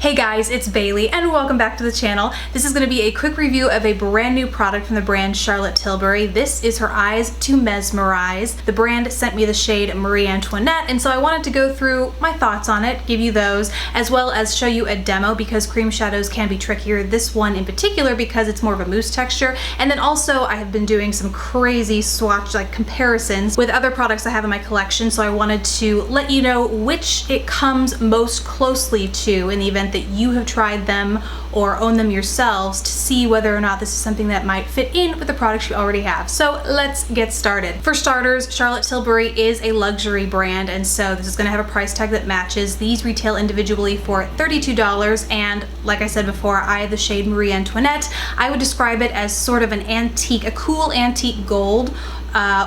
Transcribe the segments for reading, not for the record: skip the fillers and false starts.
Hey guys, it's Bailey and welcome back to the channel. This is going to be a quick review of a brand new product from the brand Charlotte Tilbury. This is her Eyes to Mesmerize. The brand sent me the shade Marie Antoinette, and so I wanted to go through my thoughts on it, give you those, as well as show you a demo because cream shadows can be trickier. This one in particular because it's more of a mousse texture, and then also I have been doing some crazy swatch comparisons with other products I have in my collection, so I wanted to let you know which it comes most closely to in the event that you have tried them or own them yourselves to see whether or not this is something that might fit in with the products you already have. So let's get started. For starters, Charlotte Tilbury is a luxury brand, and so this is going to have a price tag that matches. These retail individually for $32, and like I said before, I have the shade Marie Antoinette. I would describe it as sort of an antique, a cool antique gold,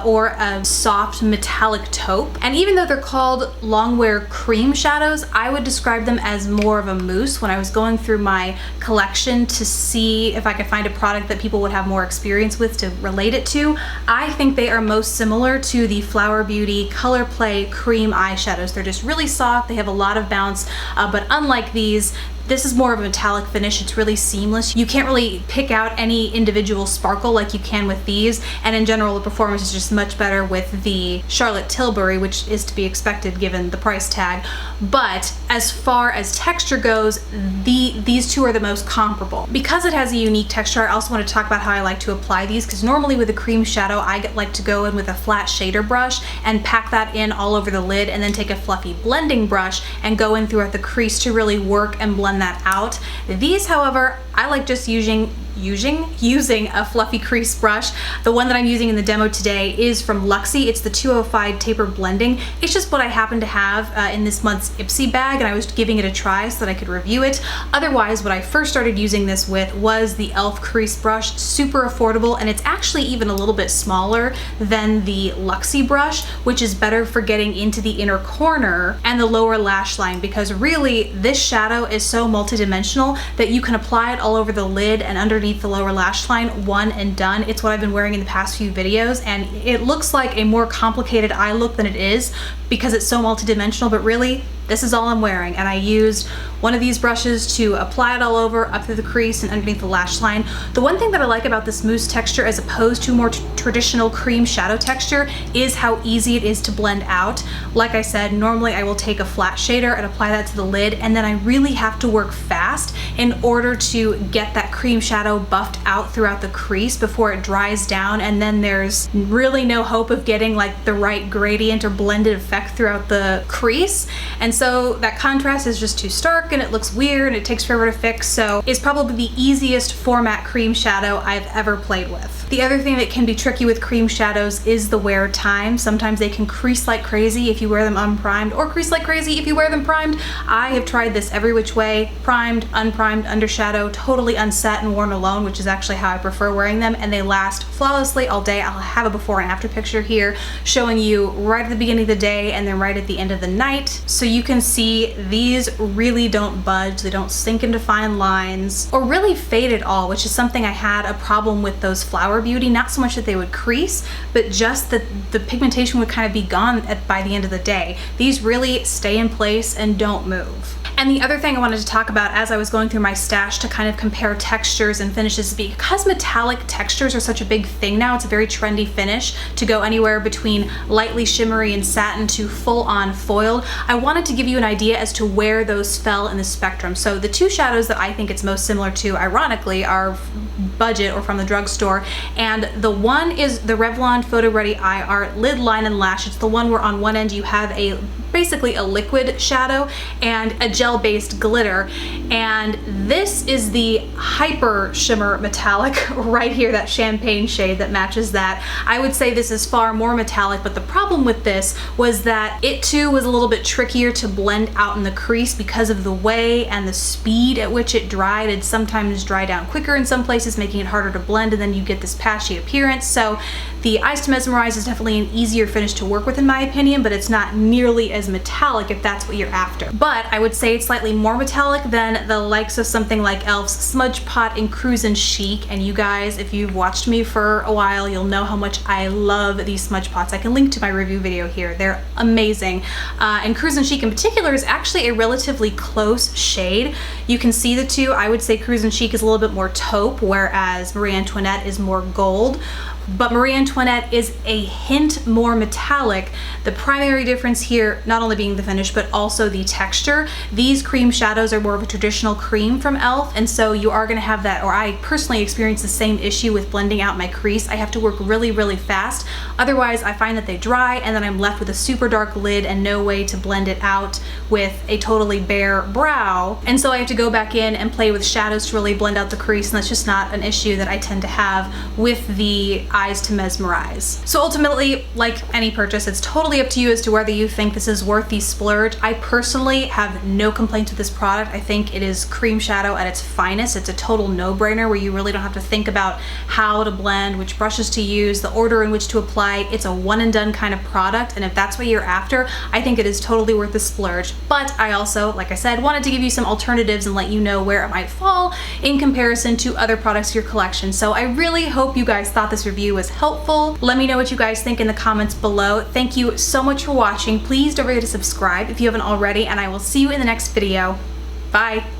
or a soft metallic taupe. And even though they're called longwear cream shadows, I would describe them as more of a mousse. When I was going through my collection to see if I could find a product that people would have more experience with to relate it to, I think they are most similar to the Flower Beauty Color Play cream eyeshadows. They're just really soft, they have a lot of bounce, but unlike these, this is more of a metallic finish. It's really seamless. You can't really pick out any individual sparkle like you can with these, and in general the performance is just much better with the Charlotte Tilbury, which is to be expected given the price tag. But as far as texture goes, these two are the most comparable. Because it has a unique texture, I also want to talk about how I like to apply these, because normally with a cream shadow I like to go in with a flat shader brush and pack that in all over the lid, and then take a fluffy blending brush and go in throughout the crease to really work and blend that out. These, however, I like just using a fluffy crease brush. The one that I'm using in the demo today is from Luxie. It's the 205 Taper Blending. It's just what I happen to have in this month's Ipsy bag, and I was giving it a try so that I could review it. Otherwise, what I first started using this with was the e.l.f. crease brush. Super affordable, and it's actually even a little bit smaller than the Luxie brush, which is better for getting into the inner corner and the lower lash line, because really this shadow is so multidimensional that you can apply it all over the lid and underneath the lower lash line, one and done. It's what I've been wearing in the past few videos, and it looks like a more complicated eye look than it is because it's so multidimensional, but really this is all I'm wearing. And I used one of these brushes to apply it all over, up through the crease and underneath the lash line. The one thing that I like about this mousse texture as opposed to a more traditional cream shadow texture is how easy it is to blend out. Like I said, normally I will take a flat shader and apply that to the lid, and then I really have to work fast in order to get that cream shadow buffed out throughout the crease before it dries down, and then there's really no hope of getting like the right gradient or blended effect throughout the crease. And so that contrast is just too stark and it looks weird and it takes forever to fix, so it's probably the easiest format cream shadow I've ever played with. The other thing that can be tricky with cream shadows is the wear time. Sometimes they can crease like crazy if you wear them unprimed, or crease like crazy if you wear them primed. I have tried this every which way, primed, unprimed, under shadow, totally unset and worn alone, which is actually how I prefer wearing them, and they last flawlessly all day. I'll have a before and after picture here showing you right at the beginning of the day and then right at the end of the night, so you can see these really don't budge. They don't sink into fine lines or really fade at all, which is something I had a problem with those Flower Beauty. Not so much that they would crease, but just that the pigmentation would kind of be gone by the end of the day. These really stay in place and don't move. And the other thing I wanted to talk about as I was going through my stash to kind of compare textures and finishes, because metallic textures are such a big thing now, it's a very trendy finish to go anywhere between lightly shimmery and satin to full-on foiled. I wanted to give you an idea as to where those fell in the spectrum. So the two shadows that I think it's most similar to, ironically, are budget or from the drugstore, and the one is the Revlon Photo Ready Eye Art Lid Line and Lash. It's the one where on one end you have basically a liquid shadow and a gel-based glitter, and this is the Hyper Shimmer Metallic right here, that champagne shade that matches that. I would say this is far more metallic, but the problem with this was that it too was a little bit trickier to blend out in the crease because of the way and the speed at which it dried. It'd sometimes dry down quicker in some places, making it harder to blend, and then you get this patchy appearance. So the Eyes to Mesmerize is definitely an easier finish to work with in my opinion, but it's not nearly as metallic if that's what you're after. But I would say it's slightly more metallic than the likes of something like e.l.f.'s Smudge Pot and Cruisin' Chic. And you guys, if you've watched me for a while, you'll know how much I love these smudge pots. I can link to my review video here. They're amazing. And Cruisin' Chic in particular is actually a relatively close shade. You can see the two. I would say Cruisin' Chic is a little bit more taupe, whereas Marie Antoinette is more gold. But Marie Antoinette is a hint more metallic. The primary difference here, not only being the finish, but also the texture. These cream shadows are more of a traditional cream from e.l.f. and so you are gonna have that, or I personally experience the same issue with blending out my crease. I have to work really, really fast. Otherwise, I find that they dry and then I'm left with a super dark lid and no way to blend it out with a totally bare brow. And so I have to go back in and play with shadows to really blend out the crease, and that's just not an issue that I tend to have with the Eyes to Mesmerize. So ultimately, like any purchase, it's totally up to you as to whether you think this is worth the splurge. I personally have no complaints with this product. I think it is cream shadow at its finest. It's a total no-brainer where you really don't have to think about how to blend, which brushes to use, the order in which to apply. It's a one and done kind of product, and if that's what you're after, I think it is totally worth the splurge. But I also, like I said, wanted to give you some alternatives and let you know where it might fall in comparison to other products in your collection. So I really hope you guys thought this review was helpful. Let me know what you guys think in the comments below. Thank you so much for watching. Please don't forget to subscribe if you haven't already, and I will see you in the next video. Bye.